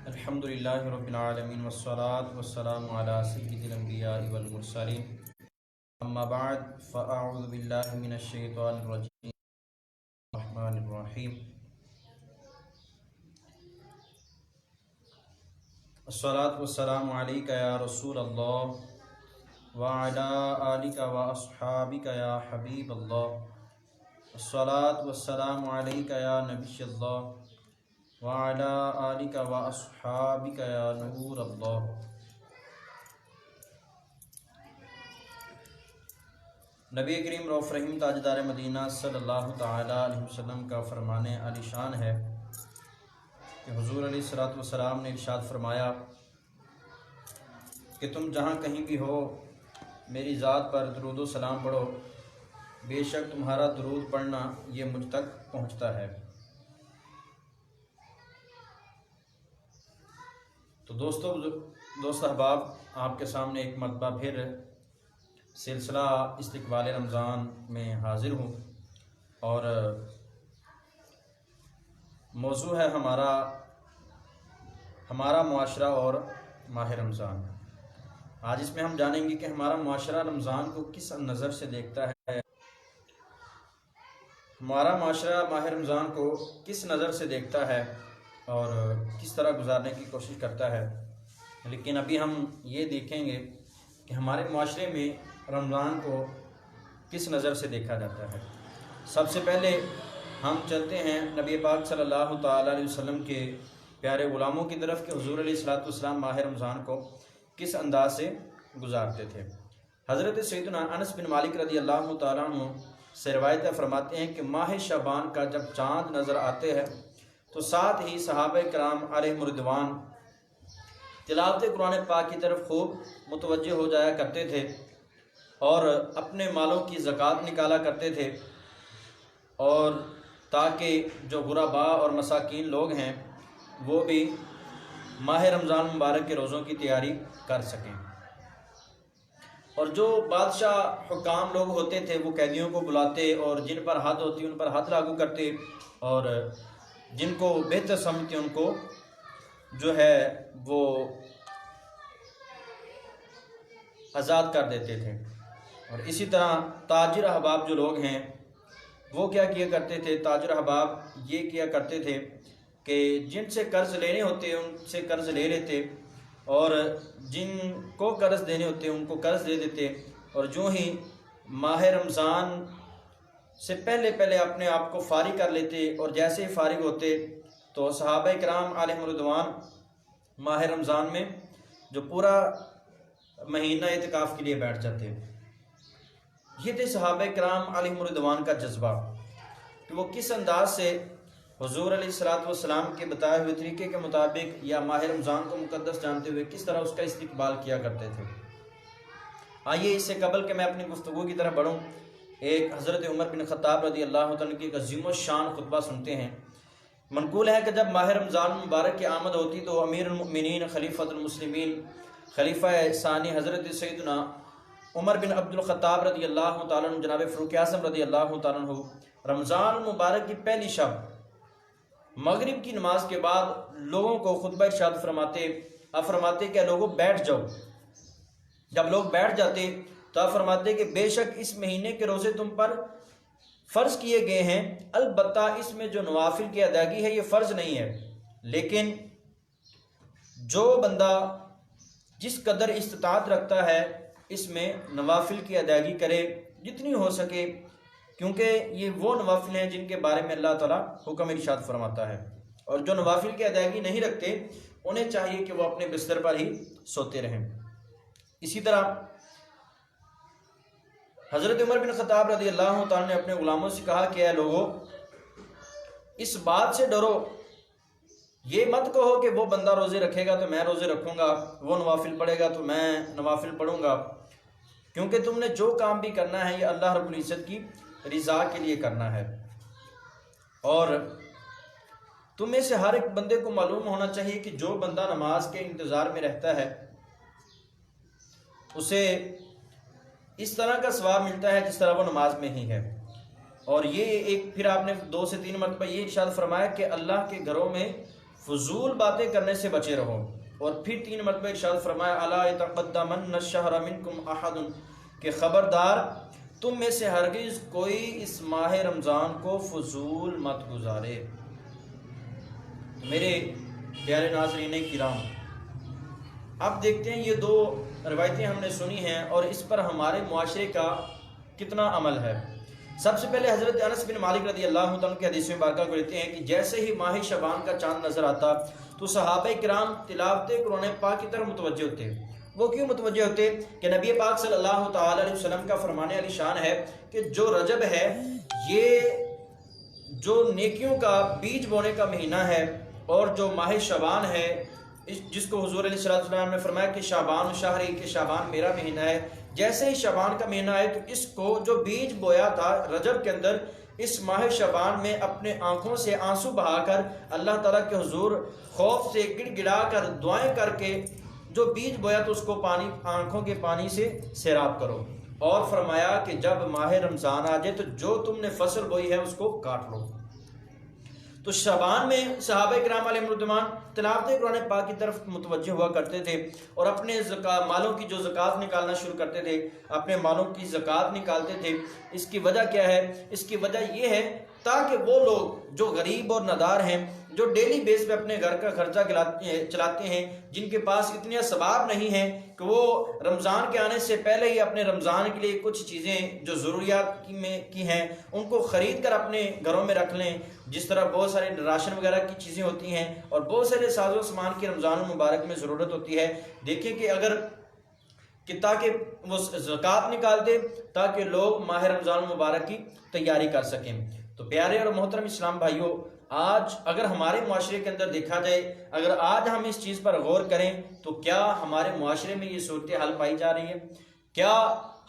الحمدللہ رب العالمین والصلاة والسلام علی سید الانبیاء والمرسلین اما بعد فاعوذ باللہ من الشیطان الرجیم الرحمن الرحیم الصلاة والسلام علیک یا رسول اللہ وعلی آلک واصحابک یا حبیب اللہ الصلاة والسلام علیک یا نبی اللہ وعلی آلک واصحابک یا نور اللہ۔ نبی کریم رؤوف رحیم تاجدار مدینہ صلی اللہ تعالی علیہ وسلم کا فرمان عالی شان ہے کہ حضور علیہ الصلوۃ والسلام نے ارشاد فرمایا کہ تم جہاں کہیں بھی ہو میری ذات پر درود و سلام پڑھو، بے شک تمہارا درود پڑھنا یہ مجھ تک پہنچتا ہے۔ تو دوست احباب، آپ کے سامنے ایک مرتبہ پھر سلسلہ استقبال رمضان میں حاضر ہوں، اور موضوع ہے ہمارا معاشرہ اور ماہ رمضان۔ آج اس میں ہم جانیں گے کہ ہمارا معاشرہ رمضان کو کس نظر سے دیکھتا ہے، ہمارا معاشرہ ماہ رمضان کو کس نظر سے دیکھتا ہے اور کس طرح گزارنے کی کوشش کرتا ہے۔ لیکن ابھی ہم یہ دیکھیں گے کہ ہمارے معاشرے میں رمضان کو کس نظر سے دیکھا جاتا ہے۔ سب سے پہلے ہم چلتے ہیں نبی پاک صلی اللہ تعالیٰ علیہ وسلم کے پیارے غلاموں کی طرف کہ حضور علیہ الصلوۃ والسلام ماہ رمضان کو کس انداز سے گزارتے تھے۔ حضرت سیدنا انس بن مالک رضی اللہ تعالیٰ عنہ سے روایت فرماتے ہیں کہ ماہ شعبان کا جب چاند نظر آتے ہیں تو ساتھ ہی صحابہ کرام علیہم رضوان تلاوت قرآن پاک کی طرف خوب متوجہ ہو جایا کرتے تھے اور اپنے مالوں کی زکوٰۃ نکالا کرتے تھے، اور تاکہ جو غرباء اور مساکین لوگ ہیں وہ بھی ماہ رمضان مبارک کے روزوں کی تیاری کر سکیں۔ اور جو بادشاہ حکام لوگ ہوتے تھے وہ قیدیوں کو بلاتے اور جن پر حد ہوتی ان پر حد لاگو کرتے، اور جن کو بہتر سمجھتے ان کو جو ہے وہ آزاد کر دیتے تھے۔ اور اسی طرح تاجر احباب جو لوگ ہیں وہ کیا کیا کرتے تھے، تاجر احباب یہ کیا کرتے تھے کہ جن سے قرض لینے ہوتے ان سے قرض لے لیتے، اور جن کو قرض دینے ہوتے ان کو قرض دے دیتے، اور جو ہی ماہ رمضان سے پہلے اپنے آپ کو فارغ کر لیتے، اور جیسے ہی فارغ ہوتے تو صحابہ کرام علیہم رضوان ماہ رمضان میں جو پورا مہینہ اعتکاف کے لیے بیٹھ جاتے۔ یہ تھے صحابہ کرام علیہم رضوان کا جذبہ کہ وہ کس انداز سے حضور علیہ الصلوۃ والسلام کے بتائے ہوئے طریقے کے مطابق یا ماہ رمضان کو مقدس جانتے ہوئے کس طرح اس کا استقبال کیا کرتے تھے۔ آئیے اس سے قبل کہ میں اپنی گفتگو کی طرف بڑھوں، ایک حضرت عمر بن خطاب رضی اللہ عنہ کی عظیم الشان خطبہ سنتے ہیں۔ منقول ہے کہ جب ماہ رمضان مبارک کی آمد ہوتی تو امیر المؤمنین خلیفۃ المسلمین خلیفہ ثانی حضرت سیدنا عمر بن عبد الخطاب رضی اللہ تعالیٰ عنہ جناب فاروق اعظم رضی اللہ تعالیٰ عنہ رمضان مبارک کی پہلی شب مغرب کی نماز کے بعد لوگوں کو خطبہ ارشاد فرماتے کہ لوگوں بیٹھ جاؤ۔ جب لوگ بیٹھ جاتے تو آپ فرماتے کہ بے شک اس مہینے کے روزے تم پر فرض کیے گئے ہیں، البتہ اس میں جو نوافل کی ادائیگی ہے یہ فرض نہیں ہے، لیکن جو بندہ جس قدر استطاعت رکھتا ہے اس میں نوافل کی ادائیگی کرے جتنی ہو سکے، کیونکہ یہ وہ نوافل ہیں جن کے بارے میں اللہ تعالیٰ حکم ارشاد فرماتا ہے، اور جو نوافل کی ادائیگی نہیں رکھتے انہیں چاہیے کہ وہ اپنے بستر پر ہی سوتے رہیں۔ اسی طرح حضرت عمر بن خطاب رضی اللہ تعالیٰ نے اپنے غلاموں سے کہا کہ اے لوگو، اس بات سے ڈرو، یہ مت کہو کہ وہ بندہ روزے رکھے گا تو میں روزے رکھوں گا، وہ نوافل پڑھے گا تو میں نوافل پڑھوں گا، کیونکہ تم نے جو کام بھی کرنا ہے یہ اللہ رب العزت کی رضا کے لیے کرنا ہے۔ اور تم میں سے ہر ایک بندے کو معلوم ہونا چاہیے کہ جو بندہ نماز کے انتظار میں رہتا ہے اسے اس طرح کا ثواب ملتا ہے جس طرح وہ نماز میں ہی ہے۔ اور یہ ایک پھر آپ نے 2 سے 3 مرتبہ یہ ارشاد فرمایا کہ اللہ کے گھروں میں فضول باتیں کرنے سے بچے رہو۔ اور پھر 3 مرتبہ ارشاد فرمایا الا یتقدمن الشہر منکم احد، کہ خبردار تم میں سے ہرگز کوئی اس ماہ رمضان کو فضول مت گزارے۔ میرے پیارے ناظرین کرام، اب دیکھتے ہیں یہ 2 روایتیں ہم نے سنی ہیں اور اس پر ہمارے معاشرے کا کتنا عمل ہے۔ سب سے پہلے حضرت انس بن مالک رضی اللہ عنہ کی حدیث مبارکہ کو لیتے ہیں کہ جیسے ہی ماہ شعبان کا چاند نظر آتا تو صحابہ کرام تلاوت قرآن پاک کی طرف متوجہ ہوتے۔ وہ کیوں متوجہ ہوتے؟ کہ نبی پاک صلی اللہ تعالی علیہ وسلم کا فرمان علی شان ہے کہ جو رجب ہے یہ جو نیکیوں کا بیج بونے کا مہینہ ہے، اور جو ماہ شعبان ہے جس کو حضور علیہ السلام نے فرمایا کہ شعبان شہری، کہ شعبان میرا مہینہ ہے، جیسے ہی شعبان کا مہینہ ہے تو اس کو جو بیج بویا تھا رجب کے اندر، اس ماہ شعبان میں اپنے آنکھوں سے آنسو بہا کر اللہ تعالیٰ کے حضور خوف سے گڑ گڑا کر دعائیں کر کے جو بیج بویا تو اس کو پانی آنکھوں کے پانی سے سیراب کرو، اور فرمایا کہ جب ماہ رمضان آ جائے تو جو تم نے فصل بوئی ہے اس کو کاٹ لو۔ تو شعبان میں صحابہ کرام علیہ الرضوان تلاوت قرآن پاک کی طرف متوجہ ہوا کرتے تھے اور اپنے مالوں کی جو زکوٰۃ نکالنا شروع کرتے تھے، اپنے مالوں کی زکوٰۃ نکالتے تھے۔ اس کی وجہ کیا ہے؟ اس کی وجہ یہ ہے تاکہ وہ لوگ جو غریب اور نادار ہیں، جو ڈیلی بیس پہ اپنے گھر کا خرچہ چلاتے ہیں، جن کے پاس اتنے اسباب نہیں ہیں کہ وہ رمضان کے آنے سے پہلے ہی اپنے رمضان کے لیے کچھ چیزیں جو ضروریات کی ہیں ان کو خرید کر اپنے گھروں میں رکھ لیں، جس طرح بہت سارے راشن وغیرہ کی چیزیں ہوتی ہیں اور بہت سارے ساز و سامان کی رمضان المبارک میں ضرورت ہوتی ہے۔ دیکھیں کہ اگر تاکہ وہ زکوٰۃ نکالتے تاکہ لوگ ماہ رمضان المبارک کی تیاری کر سکیں۔ تو پیارے اور محترم اسلام بھائیوں، آج اگر ہمارے معاشرے کے اندر دیکھا جائے، اگر آج ہم اس چیز پر غور کریں تو کیا ہمارے معاشرے میں یہ صورتحال پائی جا رہی ہے؟ کیا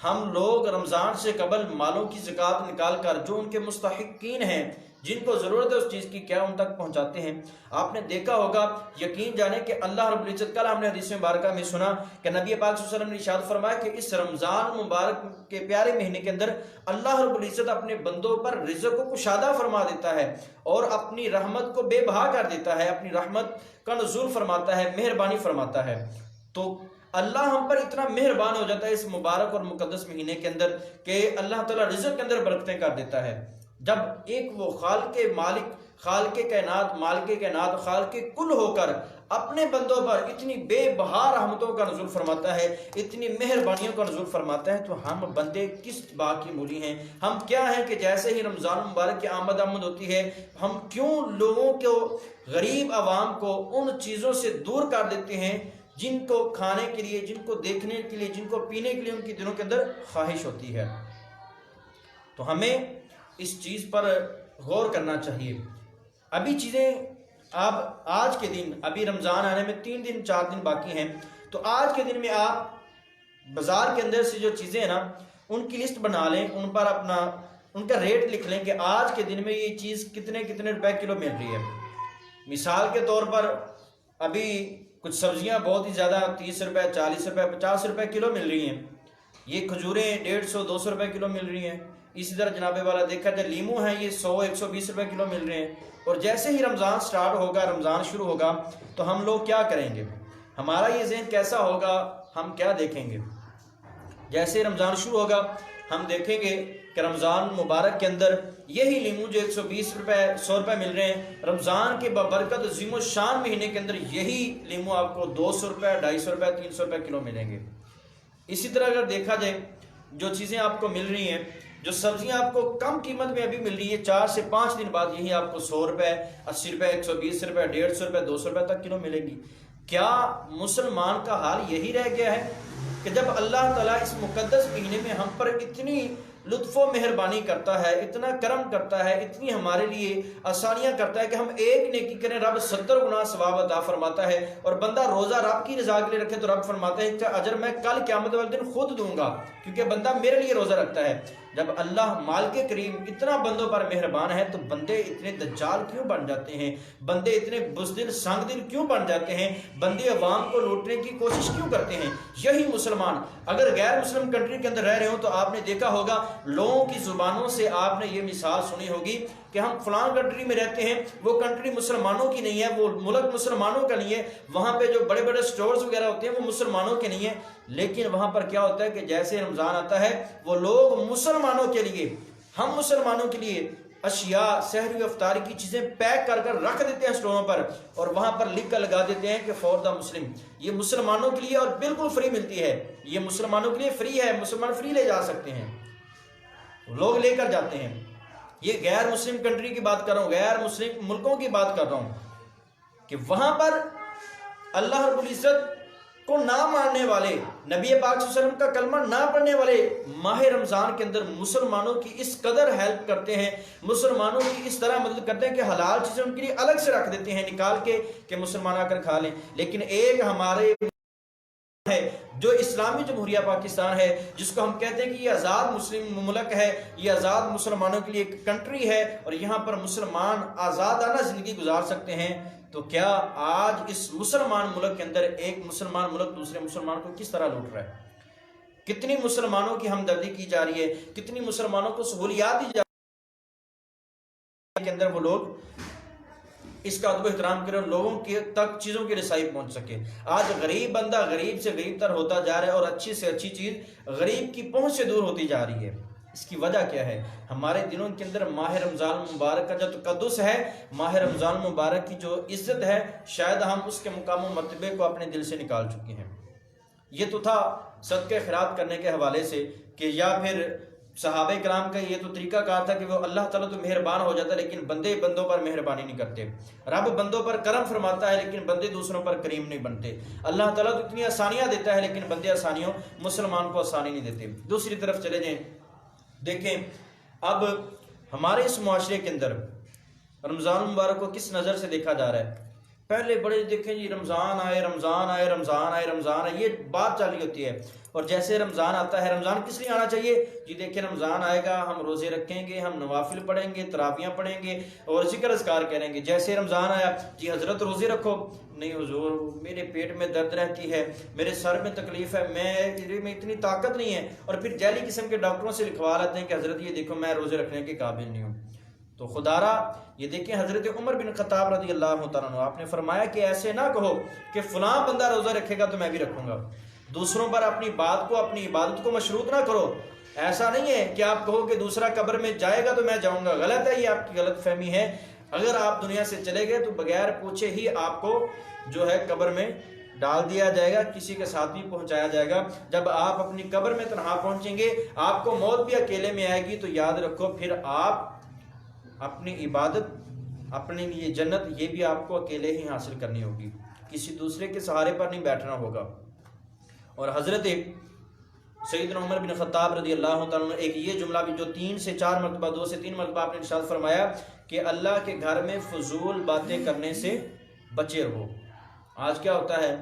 ہم لوگ رمضان سے قبل مالوں کی زکوٰۃ نکال کر جو ان کے مستحقین ہیں، جن کو ضرورت ہے اس چیز کی، کیا ان تک پہنچاتے ہیں؟ آپ نے دیکھا ہوگا، یقین جانے کہ اللہ رب العزت، کل ہم نے حدیث مبارکہ میں سنا کہ نبی پاک صلی اللہ علیہ وسلم نے ارشاد فرمایا کہ اس رمضان مبارک کے پیارے مہینے کے اندر اللہ رب العزت اپنے بندوں پر رزق کو کشادہ فرما دیتا ہے اور اپنی رحمت کو بے بہا کر دیتا ہے، اپنی رحمت کا نزول فرماتا ہے، مہربانی فرماتا ہے۔ تو اللہ ہم پر اتنا مہربان ہو جاتا ہے اس مبارک اور مقدس مہینے کے اندر کہ اللہ تعالیٰ رزق کے اندر برکتیں کر دیتا ہے۔ جب ایک وہ خالق مالک، خالق کائنات، مالک کائنات، خالق کل ہو کر اپنے بندوں پر اتنی بے بہا رحمتوں کا نزول فرماتا ہے، اتنی مہربانیوں کا نزول فرماتا ہے، تو ہم بندے کس بات کی مولی ہیں؟ ہم کیا ہیں کہ جیسے ہی رمضان مبارک کی آمد ہوتی ہے، ہم کیوں لوگوں کو، غریب عوام کو ان چیزوں سے دور کر دیتے ہیں جن کو کھانے کے لیے، جن کو دیکھنے کے لیے، جن کو پینے کے لیے ان کے دلوں کے اندر خواہش ہوتی ہے؟ تو ہمیں اس چیز پر غور کرنا چاہیے۔ ابھی چیزیں اب آج کے دن، ابھی رمضان آنے میں 3 دن 4 دن باقی ہیں، تو آج کے دن میں آپ بازار کے اندر سے جو چیزیں ہیں نا ان کی لسٹ بنا لیں، ان پر اپنا ان کا ریٹ لکھ لیں کہ آج کے دن میں یہ چیز کتنے روپے کلو مل رہی ہے۔ مثال کے طور پر ابھی کچھ سبزیاں بہت ہی زیادہ 30 روپے، 40 روپے، 50 روپے کلو مل رہی ہیں۔ یہ کھجوریں 150 200 روپے کلو مل رہی ہیں۔ اسی طرح جناب والا دیکھا جائے لیمو ہیں، یہ 100 120 روپے کلو مل رہے ہیں۔ اور جیسے ہی رمضان سٹارٹ ہوگا، رمضان شروع ہوگا، تو ہم لوگ کیا کریں گے؟ ہمارا یہ ذہن کیسا ہوگا؟ ہم کیا دیکھیں گے؟ جیسے رمضان شروع ہوگا ہم دیکھیں گے کہ رمضان مبارک کے اندر یہی لیمو جو 120 روپے 100 روپے مل رہے ہیں، رمضان کے بابرکت عظیم و شان مہینے کے اندر یہی لیمو آپ کو 200 روپے 250 روپے 300 روپے کلو ملیں گے۔ اسی طرح اگر دیکھا جائے جو چیزیں آپ کو مل رہی ہیں، جو سبزیاں آپ کو کم قیمت میں ابھی مل رہی ہے، 4 سے 5 دن بعد یہی آپ کو 100 روپے 80 روپے 120 روپے 150 روپے 200 روپے تک کلو ملے گی۔ کیا مسلمان کا حال یہی رہ گیا ہے کہ جب اللہ تعالیٰ اس مقدس مہینے میں ہم پر اتنی لطف و مہربانی کرتا ہے، اتنا کرم کرتا ہے، اتنی ہمارے لیے آسانیاں کرتا ہے کہ ہم ایک نیکی کریں رب 70 گنا ثواب عطا فرماتا ہے، اور بندہ روزہ رب کی رضا کے لیے رکھے تو رب فرماتا ہے کہ اجر میں کل قیامت والے دن خود دوں گا، کیونکہ بندہ میرے لیے روزہ رکھتا ہے۔ جب اللہ مالک کریم اتنا بندوں پر مہربان ہے تو بندے اتنے دجال کیوں بن جاتے ہیں؟ بندے اتنے بزدل سنگ دل کیوں بن جاتے ہیں؟ بندے عوام کو لوٹنے کی کوشش کیوں کرتے ہیں؟ یہی مسلمان اگر غیر مسلم کنٹری کے اندر رہ رہے ہوں تو آپ نے دیکھا ہوگا، لوگوں کی زبانوں سے آپ نے یہ مثال سنی ہوگی کہ ہم فلاں کنٹری میں رہتے ہیں، وہ کنٹری مسلمانوں کی نہیں ہے، وہ ملک مسلمانوں کا نہیں ہے، وہاں پہ جو بڑے بڑے سٹورز وغیرہ ہوتے ہیں وہ مسلمانوں کے نہیں ہیں، لیکن وہاں پر کیا ہوتا ہے کہ جیسے رمضان آتا ہے وہ لوگ مسلمانوں کے لیے، ہم مسلمانوں کے لیے اشیاء سحری و افطاری کی چیزیں پیک کر کر رکھ دیتے ہیں سٹوروں پر، اور وہاں پر لکھ کر لگا دیتے ہیں کہ فور دا مسلم، یہ مسلمانوں کے لیے اور بالکل فری ملتی ہے، یہ مسلمانوں کے لیے فری ہے، مسلمان فری لے جا سکتے ہیں، لوگ لے کر جاتے ہیں۔ یہ غیر مسلم کنٹری کی بات کر رہا ہوں، غیر مسلم ملکوں کی بات کر رہا ہوں کہ وہاں پر اللہ رب العزت کو نہ ماننے والے، نبی پاک صلی اللہ علیہ وسلم کا کلمہ نہ پڑھنے والے ماہ رمضان کے اندر مسلمانوں کی اس قدر ہیلپ کرتے ہیں، مسلمانوں کی اس طرح مدد کرتے ہیں کہ حلال چیزیں ان کے لیے الگ سے رکھ دیتے ہیں نکال کے کہ مسلمان آ کر کھا لیں۔ لیکن ایک ہمارے ہے جو اسلامی جمہوریہ پاکستان ہے، جس کو ہم کہتے ہیں کہ یہ آزاد مسلم ملک ہے، یہ آزاد مسلمانوں کے لیے ایک کنٹری ہے اور یہاں پر مسلمان آزادانہ زندگی گزار سکتے ہیں، تو کیا آج اس مسلمان ملک کے اندر ایک مسلمان ملک دوسرے مسلمان کو کس طرح لوٹ رہا ہے؟ کتنی مسلمانوں کی ہمدردی کی جا رہی ہے، کتنی مسلمانوں کو سہولیات دی جا رہی ہے کے اندر وہ لوگ اس کا ادب و احترام کریں اور لوگوں کے تک چیزوں کی رسائی پہنچ سکے۔ آج غریب بندہ غریب سے غریب تر ہوتا جا رہا ہے اور اچھی سے اچھی چیز غریب کی پہنچ سے دور ہوتی جا رہی ہے۔ اس کی وجہ کیا ہے؟ ہمارے دلوں کے اندر ماہ رمضان مبارک کا جو تقدس ہے، ماہ رمضان مبارک کی جو عزت ہے، شاید ہم اس کے مقام و مرتبے کو اپنے دل سے نکال چکے ہیں۔ یہ تو تھا صدقہ خیرات کرنے کے حوالے سے کہ یا پھر صحابہ کرام کا یہ تو طریقہ کار تھا کہ وہ اللہ تعالیٰ تو مہربان ہو جاتا ہے لیکن بندے بندوں پر مہربانی نہیں کرتے، رب بندوں پر کرم فرماتا ہے لیکن بندے دوسروں پر کریم نہیں بنتے، اللہ تعالیٰ تو اتنی آسانیاں دیتا ہے لیکن بندے آسانیوں مسلمان کو آسانی نہیں دیتے۔ دوسری طرف چلے جائیں، دیکھیں اب ہمارے اس معاشرے کے اندر رمضان مبارک کو کس نظر سے دیکھا جا رہا ہے۔ پہلے بڑے دیکھیں جی رمضان آئے رمضان آئے رمضان آئے رمضان آئے، یہ بات چل رہی ہوتی ہے، اور جیسے رمضان آتا ہے، رمضان کس لیے آنا چاہیے جی؟ دیکھیں رمضان آئے گا، ہم روزے رکھیں گے، ہم نوافل پڑھیں گے، تراویاں پڑھیں گے اور ذکر اذکار کریں گے۔ جیسے رمضان آیا جی حضرت روزے رکھو، نہیں حضور میرے پیٹ میں درد رہتی ہے، میرے سر میں تکلیف ہے، میں اتنی طاقت نہیں ہے، اور پھر جعلی قسم کے ڈاکٹروں سے لکھوا لیتے ہیں کہ حضرت یہ دیکھو میں روزے رکھنے کے قابل نہیں ہوں۔ تو خدارا یہ دیکھیں حضرت عمر بن خطاب رضی اللہ تعالیٰ عنہ آپ نے فرمایا کہ ایسے نہ کہو کہ فلاں بندہ روزہ رکھے گا تو میں بھی رکھوں گا، دوسروں پر اپنی بات کو اپنی عبادت کو مشروط نہ کرو۔ ایسا نہیں ہے کہ آپ کہو کہ دوسرا قبر میں جائے گا تو میں جاؤں گا، غلط ہے، یہ آپ کی غلط فہمی ہے۔ اگر آپ دنیا سے چلے گئے تو بغیر پوچھے ہی آپ کو جو ہے قبر میں ڈال دیا جائے گا، کسی کے ساتھ بھی پہنچایا جائے گا۔ جب آپ اپنی قبر میں تنہا پہنچیں گے، آپ کو موت بھی اکیلے میں آئے گی، تو یاد رکھو پھر آپ اپنی عبادت، اپنے لیے جنت، یہ بھی آپ کو اکیلے ہی حاصل کرنی ہوگی، کسی دوسرے کے سہارے پر نہیں بیٹھنا ہوگا۔ اور حضرت سیدنا عمر بن خطاب رضی اللہ تعالیٰ عنہ ایک یہ جملہ بھی جو 3 سے 4 مرتبہ 2 سے 3 مرتبہ آپ نے ارشاد فرمایا کہ اللہ کے گھر میں فضول باتیں کرنے سے بچے رہو۔ آج کیا ہوتا ہے،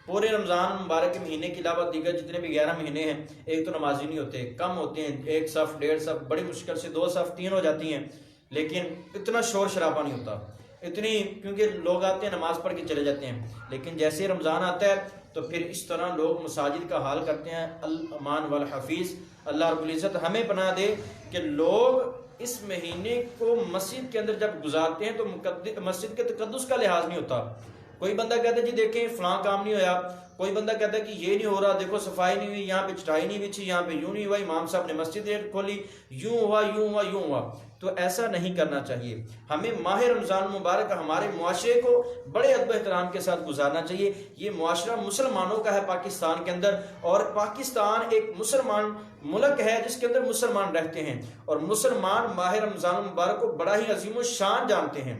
پورے رمضان مبارک کے مہینے کے علاوہ دیگر جتنے بھی 11 مہینے ہیں، ایک تو نمازی نہیں ہوتے، کم ہوتے ہیں، 1 صف 1.5 صف، بڑی مشکل سے 2 صف 3 ہو جاتی ہیں، لیکن اتنا شور شرابہ نہیں ہوتا، اتنی، کیونکہ لوگ آتے ہیں نماز پڑھ کے چلے جاتے ہیں۔ لیکن جیسے رمضان آتا ہے تو پھر اس طرح لوگ مساجد کا حال کرتے ہیں۔ الامان والحفیظ، اللہ رب العزت ہمیں پناہ دے کہ لوگ اس مہینے کو مسجد کے اندر جب گزارتے ہیں تو مسجد کے تقدس کا لحاظ نہیں ہوتا۔ کوئی بندہ کہتا ہے جی دیکھیں فلاں کام نہیں ہویا، کوئی بندہ کہتا ہے کہ یہ نہیں ہو رہا، دیکھو صفائی نہیں ہوئی، یہاں پہ چٹائی نہیں بچھی، یہاں پہ یوں نہیں ہوا، امام صاحب نے مسجد کھولی، یوں ہوا یوں ہوا یوں ہوا۔ تو ایسا نہیں کرنا چاہیے، ہمیں ماہ رمضان مبارک ہمارے معاشرے کو بڑے ادب و احترام کے ساتھ گزارنا چاہیے۔ یہ معاشرہ مسلمانوں کا ہے پاکستان کے اندر، اور پاکستان ایک مسلمان ملک ہے جس کے اندر مسلمان رہتے ہیں، اور مسلمان ماہ رمضان مبارک کو بڑا ہی عظیم و شان جانتے ہیں،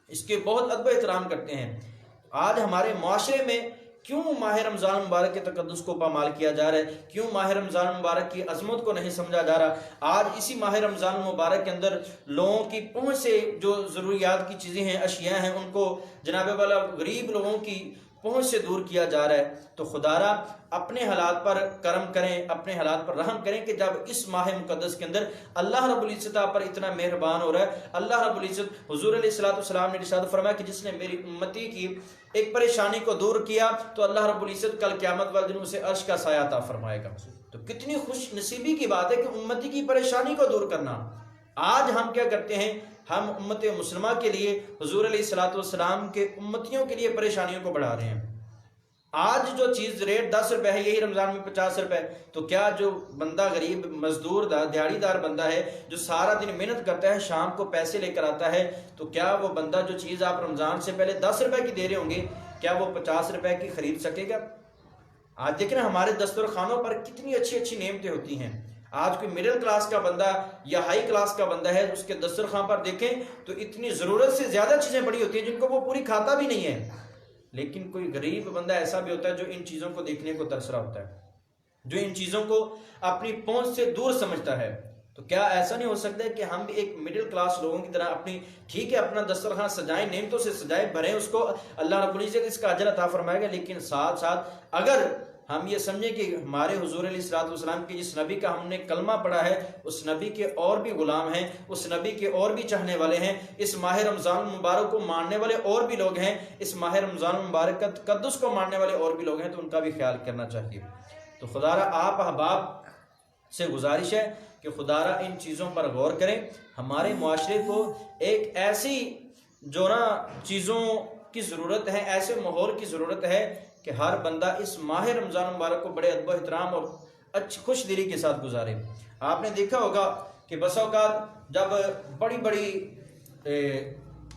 اس کے بہت ادب و احترام کرتے ہیں۔ آج ہمارے معاشرے میں کیوں ماہ رمضان مبارک کے تقدس کو پامال کیا جا رہا ہے، کیوں ماہ رمضان مبارک کی عظمت کو نہیں سمجھا جا رہا؟ آج اسی ماہ رمضان مبارک کے اندر لوگوں کی پہنچ سے جو ضروریات کی چیزیں ہیں، اشیاء ہیں، ان کو جناب والا غریب لوگوں کی پہنچ سے دور کیا جا رہا ہے۔ تو خدارا اپنے حالات پر کرم کریں، اپنے حالات پر رحم کریں کہ جب اس ماہ مقدس کے اندر اللہ رب العزت پر اتنا مہربان ہو رہا ہے۔ اللہ رب العزت حضور علیہ الصلوۃ والسلام نے ارشاد فرمایا کہ جس نے میری امتی کی ایک پریشانی کو دور کیا تو اللہ رب العزت کل قیامت والے دن اسے عرش کا سایہ عطا فرمائے گا۔ تو کتنی خوش نصیبی کی بات ہے کہ امتی کی پریشانی کو دور کرنا، آج ہم کیا کرتے ہیں؟ ہم امت مسلمہ کے لیے، حضور علیہ الصلوۃ والسلام کے امتیوں کے لیے پریشانیوں کو بڑھا رہے ہیں۔ آج جو چیز ریٹ 10 روپے ہے، یہی رمضان میں 50 روپے، تو کیا جو بندہ غریب مزدور دیہڑی دار بندہ ہے جو سارا دن محنت کرتا ہے، شام کو پیسے لے کر آتا ہے، تو کیا وہ بندہ جو چیز آپ رمضان سے پہلے 10 روپے کی دے رہے ہوں گے، کیا وہ 50 روپے کی خرید سکے گا؟ آج دیکھیں نا ہمارے دسترخوانوں پر کتنی اچھی اچھی نعمتیں ہوتی ہیں۔ آج کوئی مڈل کلاس کا بندہ یا ہائی کلاس کا بندہ ہے، اس کے دسترخوان پر دیکھیں تو اتنی ضرورت سے زیادہ چیزیں پڑی ہوتی ہیں جن کو وہ پوری کھاتا بھی نہیں ہے۔ لیکن کوئی غریب بندہ ایسا بھی ہوتا ہے جو ان چیزوں کو دیکھنے کو ترس رہا ہوتا ہے، جو ان چیزوں کو اپنی پہنچ سے دور سمجھتا ہے۔ تو کیا ایسا نہیں ہو سکتا کہ ہم بھی ایک مڈل کلاس لوگوں کی طرح اپنی، ٹھیک ہے اپنا دسترخوان سجائیں، نعمتوں سے سجائیں، بھریں اس کو، اللہ رب العزت اس کا اجر عطا فرمائے گا، لیکن ساتھ ساتھ اگر ہم یہ سمجھیں کہ ہمارے حضور علیہ الصلوۃ والسلام کے جس نبی کا ہم نے کلمہ پڑھا ہے، اس نبی کے اور بھی غلام ہیں، اس نبی کے اور بھی چاہنے والے ہیں، اس ماہ رمضان المبارک کو ماننے والے اور بھی لوگ ہیں، اس ماہ رمضان المبارک کا تقدس کو ماننے والے اور بھی لوگ ہیں، تو ان کا بھی خیال کرنا چاہیے۔ تو خدا را آپ احباب سے گزارش ہے کہ خدا را ان چیزوں پر غور کریں۔ ہمارے معاشرے کو ایک ایسی جو نا چیزوں کی ضرورت ہے، ایسے ماحول کی ضرورت ہے کہ ہر بندہ اس ماہ رمضان مبارک کو بڑے ادب و احترام اور اچھی خوش دلی کے ساتھ گزارے۔ آپ نے دیکھا ہوگا کہ بسا اوقات جب بڑی بڑی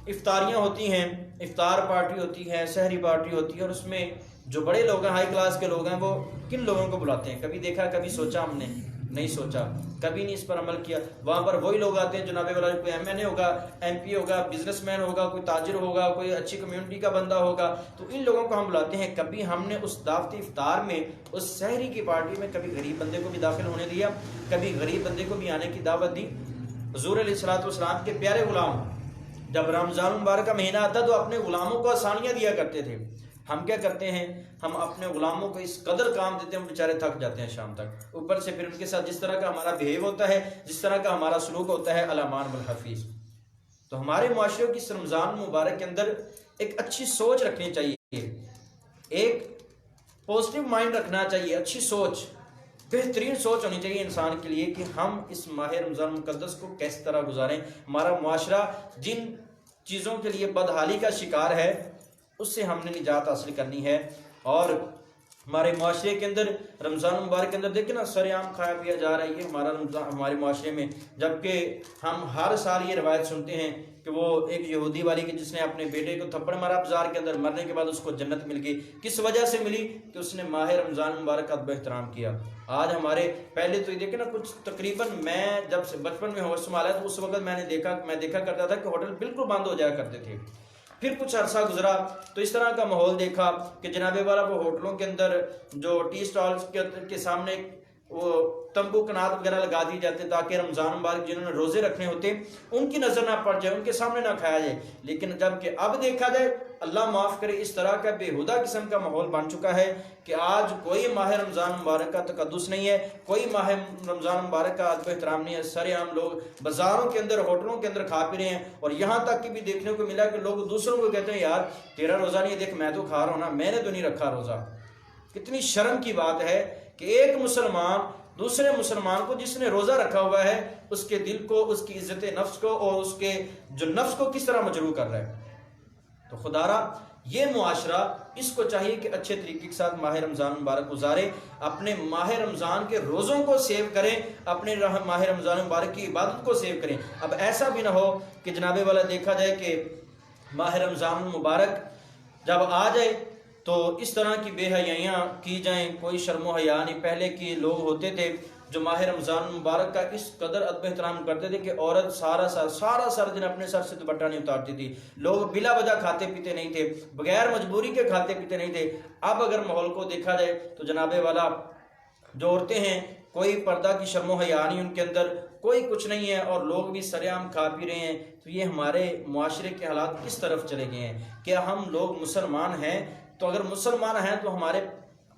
افطاریاں ہوتی ہیں، افطار پارٹی ہوتی ہے، سحری پارٹی ہوتی ہے، اور اس میں جو بڑے لوگ ہیں، ہائی کلاس کے لوگ ہیں، وہ کن لوگوں کو بلاتے ہیں؟ کبھی دیکھا، کبھی سوچا ہم نے؟ نہیں سوچا، کبھی نہیں اس پر عمل کیا۔ وہاں پر وہی لوگ آتے ہیں جناب والا، کوئی ایم این اے ہوگا، ایم پی ہوگا، بزنس مین ہوگا، کوئی تاجر ہوگا، کوئی اچھی کمیونٹی کا بندہ ہوگا، تو ان لوگوں کو ہم بلاتے ہیں۔ کبھی ہم نے اس دعوت افطار میں، اس سحری کی پارٹی میں کبھی غریب بندے کو بھی داخل ہونے دیا؟ کبھی غریب بندے کو بھی آنے کی دعوت دی؟ حضور علیہ الصلوۃ والسلام کے پیارے غلام جب رمضان مبارک کا مہینہ آتا تو اپنے غلاموں کو آسانیاں دیا کرتے تھے۔ ہم کیا کرتے ہیں؟ ہم اپنے غلاموں کو اس قدر کام دیتے ہیں، وہ بیچارے تھک جاتے ہیں شام تک، اوپر سے پھر ان کے ساتھ جس طرح کا ہمارا بہیو ہوتا ہے، جس طرح کا ہمارا سلوک ہوتا ہے، الامان بالحفیظ۔ تو ہمارے معاشرے کی اس رمضان مبارک کے اندر ایک اچھی سوچ رکھنی چاہیے، ایک پوزیٹو مائنڈ رکھنا چاہیے، اچھی سوچ، بہترین سوچ ہونی چاہیے انسان کے لیے کہ ہم اس ماہ رمضان مقدس کو کس طرح گزاریں۔ ہمارا معاشرہ جن چیزوں کے لیے بدحالی کا شکار ہے، اس سے ہم نے نجات حاصل کرنی ہے۔ اور ہمارے معاشرے کے اندر رمضان مبارک کے اندر دیکھیں نا، سر عام کھایا پیا جا رہا ہے یہ ہمارا رمضان ہمارے معاشرے میں، جبکہ ہم ہر سال یہ روایت سنتے ہیں کہ وہ ایک یہودی والی کہ جس نے اپنے بیٹے کو تھپڑ مارا بازار کے اندر، مرنے کے بعد اس کو جنت مل گئی۔ کس وجہ سے ملی؟ کہ اس نے ماہ رمضان مبارک کا ادب احترام کیا۔ آج ہمارے پہلے تو یہ دیکھیں نا، کچھ تقریباً میں جب سے بچپن میں ہوش سنبھالا تو اس وقت میں دیکھا کرتا تھا کہ ہوٹل بالکل بند ہو جایا کرتے تھے۔ پھر کچھ عرصہ گزرا تو اس طرح کا ماحول دیکھا کہ جناب والا وہ ہوٹلوں کے اندر جو ٹی سٹالز کے سامنے وہ تمبو کنات وغیرہ لگا دی جاتے تاکہ رمضان مبارک جنہوں نے روزے رکھنے ہوتے ان کی نظر نہ پڑ جائے، ان کے سامنے نہ کھایا جائے۔ لیکن جب کہ اب دیکھا جائے، اللہ معاف کرے، اس طرح کا بےہودہ قسم کا ماحول بن چکا ہے کہ آج کوئی ماہ رمضان مبارک کا تقدس نہیں ہے، کوئی ماہ رمضان مبارک کا ادب احترام نہیں ہے۔ سارے عام لوگ بازاروں کے اندر، ہوٹلوں کے اندر کھا پی رہے ہیں، اور یہاں تک کہ بھی دیکھنے کو ملا کہ لوگ دوسروں کو کہتے ہیں یار تیرا روزہ نہیں ہے، دیکھ میں تو کھا رہا ہوں نا، میں نے تو نہیں رکھا روزہ۔ کتنی شرم کی بات ہے کہ ایک مسلمان دوسرے مسلمان کو جس نے روزہ رکھا ہوا ہے، اس کے دل کو، اس کی عزت نفس کو اور اس کے جو نفس کو کس طرح مجروح کر رہا ہے۔ تو خدا را یہ معاشرہ اس کو چاہیے کہ اچھے طریقے کے ساتھ ماہ رمضان مبارک گزارے، اپنے ماہ رمضان کے روزوں کو سیو کریں، اپنے ماہ رمضان مبارک کی عبادت کو سیو کریں۔ اب ایسا بھی نہ ہو کہ جناب والا دیکھا جائے کہ ماہ رمضان مبارک جب آ جائے تو اس طرح کی بے حیائیاں کی جائیں، کوئی شرم و حیا نہیں۔ پہلے کے لوگ ہوتے تھے جو ماہ رمضان مبارک کا اس قدر ادب احترام کرتے تھے کہ عورت سارا دن اپنے سر سے دوپٹہ نہیں اتارتی تھی، لوگ بلا وجہ کھاتے پیتے نہیں تھے، بغیر مجبوری کے کھاتے پیتے نہیں تھے۔ اب اگر ماحول کو دیکھا جائے تو جناب والا جو عورتیں ہیں، کوئی پردہ کی شرم و حیا نہیں ان کے اندر، کوئی کچھ نہیں ہے، اور لوگ بھی سر عام کھا پی رہے ہیں۔ تو یہ ہمارے معاشرے کے حالات کس طرف چلے گئے ہیں؟ کیا ہم لوگ مسلمان ہیں؟ تو اگر مسلمان ہیں تو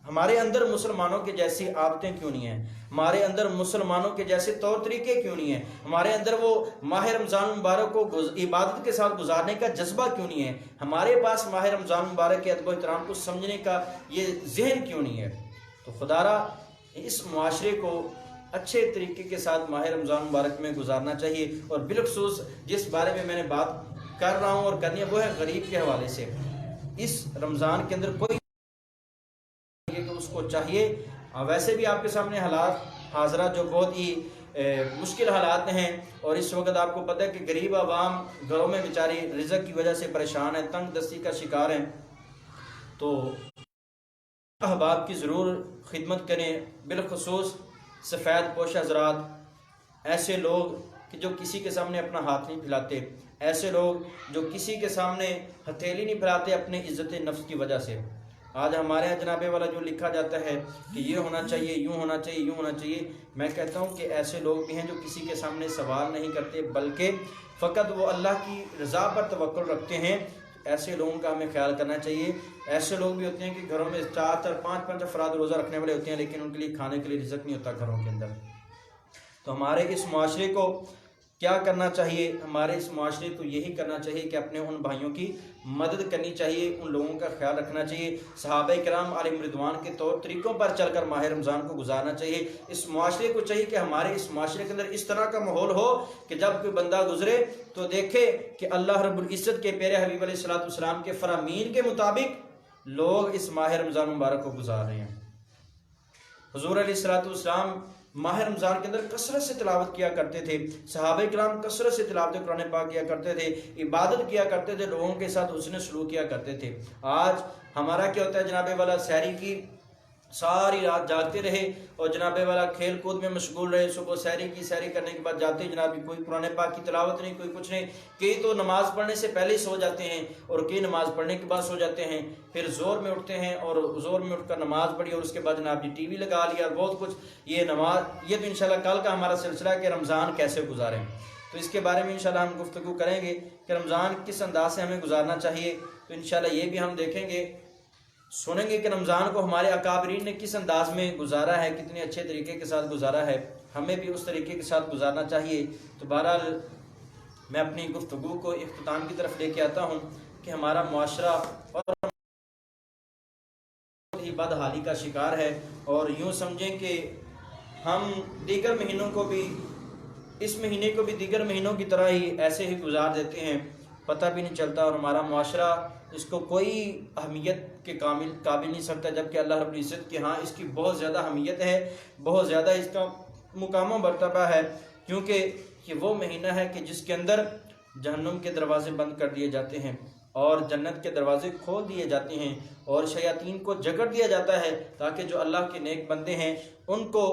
ہمارے اندر مسلمانوں کے جیسی عادتیں کیوں نہیں ہیں؟ ہمارے اندر مسلمانوں کے جیسے طور طریقے کیوں نہیں ہیں؟ ہمارے اندر وہ ماہ رمضان مبارک کو عبادت کے ساتھ گزارنے کا جذبہ کیوں نہیں ہے؟ ہمارے پاس ماہ رمضان مبارک کے ادب و احترام کو سمجھنے کا یہ ذہن کیوں نہیں ہے؟ تو خدا را اس معاشرے کو اچھے طریقے کے ساتھ ماہ رمضان مبارک میں گزارنا چاہیے۔ اور بالخصوص جس بارے میں نے بات کر رہا ہوں اور کرنی ہے وہ ہے غریب کے حوالے سے۔ اس رمضان کے اندر کوئی کہ اس کو چاہیے، ویسے بھی آپ کے سامنے حالات حاضرات جو بہت ہی مشکل حالات ہیں، اور اس وقت آپ کو پتہ ہے کہ غریب عوام گھروں میں بیچاری رزق کی وجہ سے پریشان ہیں، تنگ دستی کا شکار ہیں، تو احباب کی ضرور خدمت کریں، بالخصوص سفید پوش حضرات، ایسے لوگ کہ جو کسی کے سامنے اپنا ہاتھ نہیں پھیلاتے، ایسے لوگ جو کسی کے سامنے ہتھیلی نہیں پھیلاتے اپنے عزت نفس کی وجہ سے۔ آج ہمارے یہاں جناب والا جو لکھا جاتا ہے کہ یہ ہونا چاہیے، یوں ہونا چاہیے، یوں ہونا چاہیے، میں کہتا ہوں کہ ایسے لوگ بھی ہیں جو کسی کے سامنے سوال نہیں کرتے بلکہ فقط وہ اللہ کی رضا پر توکل رکھتے ہیں۔ ایسے لوگوں کا ہمیں خیال کرنا چاہیے۔ ایسے لوگ بھی ہوتے ہیں کہ گھروں میں 4 5 افراد روزہ رکھنے والے ہوتے ہیں، لیکن ان کے لیے کھانے کے لیے رزق نہیں ہوتا گھروں کے اندر۔ تو ہمارے اس معاشرے کو کیا کرنا چاہیے؟ ہمارے اس معاشرے کو یہی کرنا چاہیے کہ اپنے ان بھائیوں کی مدد کرنی چاہیے، ان لوگوں کا خیال رکھنا چاہیے، صحابہ کرام علیہم رضوان کے طور طریقوں پر چل کر ماہ رمضان کو گزارنا چاہیے۔ اس معاشرے کو چاہیے کہ ہمارے اس معاشرے کے اندر اس طرح کا ماحول ہو کہ جب کوئی بندہ گزرے تو دیکھے کہ اللہ رب العزت کے پیارے حبیب علیہ الصلوۃ والسلام کے فرامین کے مطابق لوگ اس ماہ رمضان مبارک کو گزار رہے ہیں۔ حضور علیہ الصلوۃ والسلام ماہ رمضان کے اندر کثرت سے تلاوت کیا کرتے تھے، صحابہ کرام کثرت سے تلاوت قرآن پاک کیا کرتے تھے، عبادت کیا کرتے تھے، لوگوں کے ساتھ حسن سلوک کیا کرتے تھے۔ آج ہمارا کیا ہوتا ہے جناب والا، سحری کی ساری رات جاگتے رہے اور جناب والا کھیل کود میں مشغول رہے، صبح سحری کرنے کے بعد جاتے جناب کوئی قرآن پاک کی تلاوت نہیں، کوئی کچھ نہیں، کئی تو نماز پڑھنے سے پہلے ہی سو جاتے ہیں اور کئی نماز پڑھنے کے بعد سو جاتے ہیں، پھر زور میں اٹھتے ہیں اور زور میں اٹھ کر نماز پڑھی اور اس کے بعد جناب ٹی وی لگا لیا اور بہت کچھ۔ یہ تو انشاءاللہ کل کا ہمارا سلسلہ ہے کہ رمضان کیسے گزاریں، تو اس کے بارے میں انشاءاللہ ہم گفتگو کریں گے کہ رمضان کس انداز سے ہمیں گزارنا چاہیے۔ تو انشاءاللہ یہ بھی ہم دیکھیں گے، سنیں گے کہ رمضان کو ہمارے اکابرین نے کس انداز میں گزارا ہے، کتنے اچھے طریقے کے ساتھ گزارا ہے، ہمیں بھی اس طریقے کے ساتھ گزارنا چاہیے۔ تو بہرحال میں اپنی گفتگو کو اختتام کی طرف لے کے آتا ہوں کہ ہمارا معاشرہ اور ہی بدحالی کا شکار ہے، اور یوں سمجھیں کہ ہم دیگر مہینوں کو بھی، اس مہینے کو بھی دیگر مہینوں کی طرح ہی ایسے ہی گزار دیتے ہیں، پتہ بھی نہیں چلتا، اور ہمارا معاشرہ اس کو کوئی اہمیت کے قابل نہیں سمجھتا، جبکہ اللہ رب العزت کے ہاں اس کی بہت زیادہ اہمیت ہے، بہت زیادہ اس کا مقام و مرتبہ ہے، کیونکہ یہ وہ مہینہ ہے کہ جس کے اندر جہنم کے دروازے بند کر دیے جاتے ہیں اور جنت کے دروازے کھول دیے جاتے ہیں، اور شیاطین کو جکڑ دیا جاتا ہے تاکہ جو اللہ کے نیک بندے ہیں ان کو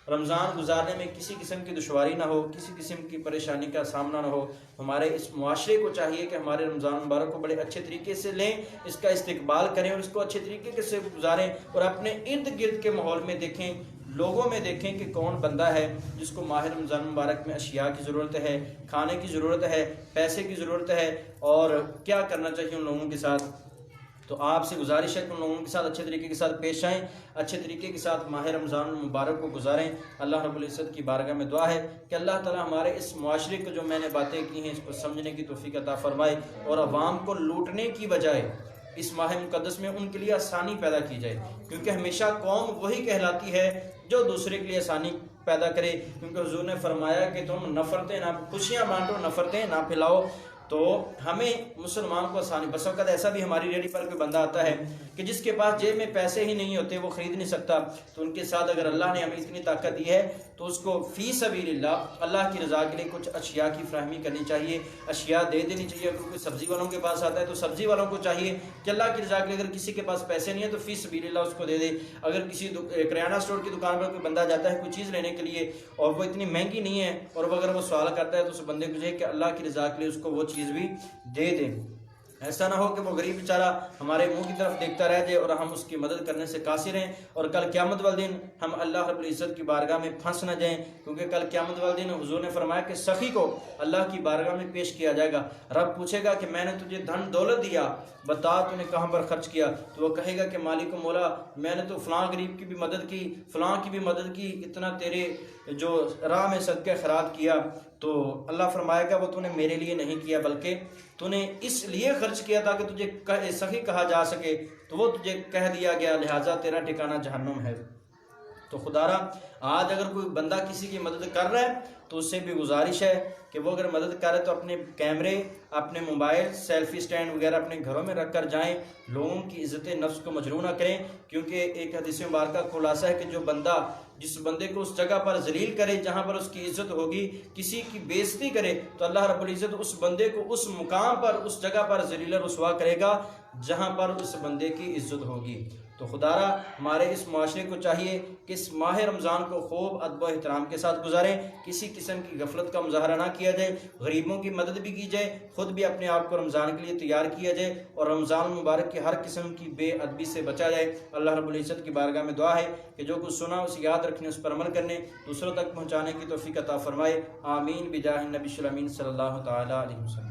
رمضان گزارنے میں کسی قسم کی دشواری نہ ہو، کسی قسم کی پریشانی کا سامنا نہ ہو۔ ہمارے اس معاشرے کو چاہیے کہ ہمارے رمضان مبارک کو بڑے اچھے طریقے سے لیں، اس کا استقبال کریں اور اس کو اچھے طریقے سے گزاریں، اور اپنے ارد گرد کے ماحول میں دیکھیں، لوگوں میں دیکھیں کہ کون بندہ ہے جس کو ماہ رمضان مبارک میں اشیاء کی ضرورت ہے، کھانے کی ضرورت ہے، پیسے کی ضرورت ہے، اور کیا کرنا چاہیے ان لوگوں کے ساتھ۔ تو آپ سے گزارش ہے کہ ان لوگوں کے ساتھ اچھے طریقے کے ساتھ پیش آئیں، اچھے طریقے کے ساتھ ماہ رمضان المبارک کو گزاریں۔ اللہ رب العزت کی بارگاہ میں دعا ہے کہ اللہ تعالی ہمارے اس معاشرے کو جو میں نے باتیں کی ہیں اس کو سمجھنے کی توفیق عطا فرمائے، اور عوام کو لوٹنے کی بجائے اس ماہ مقدس میں ان کے لیے آسانی پیدا کی جائے، کیونکہ ہمیشہ قوم وہی کہلاتی ہے جو دوسرے کے لیے آسانی پیدا کرے، کیونکہ حضور نے فرمایا کہ تم نفرتیں نہ، خوشیاں بانٹو نفرتیں نہ پھیلاؤ۔ تو ہمیں مسلمان کو آسانی، بس وقت ایسا بھی ہماری ریڈی پر کوئی بندہ آتا ہے کہ جس کے پاس جیب میں پیسے ہی نہیں ہوتے، وہ خرید نہیں سکتا، تو ان کے ساتھ اگر اللہ نے ہمیں اتنی طاقت دی ہے تو اس کو فی سبیل اللہ کی رضا کے لیے کچھ اشیاء کی فراہمی کرنی چاہیے، اشیاء دے دینی چاہیے۔ اگر کوئی سبزی والوں کے پاس آتا ہے تو سبزی والوں کو چاہیے کہ اللہ کی رضا کے لیے اگر کسی کے پاس پیسے نہیں ہیں تو فی سبیل اللہ اس کو دے دے۔ اگر کسی کریانہ اسٹور کی دکان پر کوئی بندہ جاتا ہے کوئی چیز لینے کے لیے اور وہ اتنی مہنگی نہیں ہے، اور وہ اگر وہ سوال کرتا ہے تو اس بندے کو چاہیے کہ اللہ کی رضا کے لیے اس کو وہ چیز بھی دے دیں۔ ایسا نہ ہو کہ وہ غریب بیچارہ ہمارے منہ کی طرف دیکھتا رہ جائے اور ہم اس کی مدد کرنے سے قاصر ہیں، اور کل قیامت والے دن ہم اللہ رب العزت کی بارگاہ میں پھنس نہ جائیں، کیونکہ کل قیامت والے دن حضور نے فرمایا کہ سخی کو اللہ کی بارگاہ میں پیش کیا جائے گا۔ رب پوچھے گا کہ میں نے تجھے دھن دولت دیا، بتا تو نے کہاں پر خرچ کیا؟ تو وہ کہے گا کہ مالک و مولا میں نے تو فلاں غریب کی بھی مدد کی، فلاں کی بھی مدد کی، اتنا تیرے جو راہ میں صدقہ خیرات کیا۔ تو اللہ فرمائے گا وہ تو نے میرے لیے نہیں کیا بلکہ تو نے اس لیے خرچ کیا تاکہ تجھے سخی کہا جا سکے، تو وہ تجھے کہہ دیا گیا، لہٰذا تیرا ٹھکانہ جہنم ہے۔ تو خدا را آج اگر کوئی بندہ کسی کی مدد کر رہا ہے تو اس سے بھی گزارش ہے کہ وہ اگر مدد کرے تو اپنے کیمرے، اپنے موبائل، سیلفی سٹینڈ وغیرہ اپنے گھروں میں رکھ کر جائیں، لوگوں کی عزت نفس کو مجروح نہ کریں، کیونکہ ایک حدیث مبارکہ خلاصہ ہے کہ جو بندہ جس بندے کو اس جگہ پر ذلیل کرے جہاں پر اس کی عزت ہوگی، کسی کی بے عزتی کرے، تو اللہ رب العزت اس بندے کو اس مقام پر، اس جگہ پر ذلیل و رسوا کرے گا جہاں پر اس بندے کی عزت ہوگی۔ تو خدا را ہمارے اس معاشرے کو چاہیے کہ اس ماہ رمضان کو خوب ادب و احترام کے ساتھ گزاریں، کسی قسم کی غفلت کا مظاہرہ نہ کیا جائے، غریبوں کی مدد بھی کی جائے، خود بھی اپنے آپ کو رمضان کے لیے تیار کیا جائے، اور رمضان مبارک کی ہر قسم کی بے ادبی سے بچا جائے۔ اللہ رب العزت کی بارگاہ میں دعا ہے کہ جو کچھ سنا اسے یاد رکھنے، اس پر عمل کرنے، دوسروں تک پہنچانے کی توفیق عطا فرمائے۔ آمین بجاہ النبی الامین صلی اللہ تعالی علیہ وسلم۔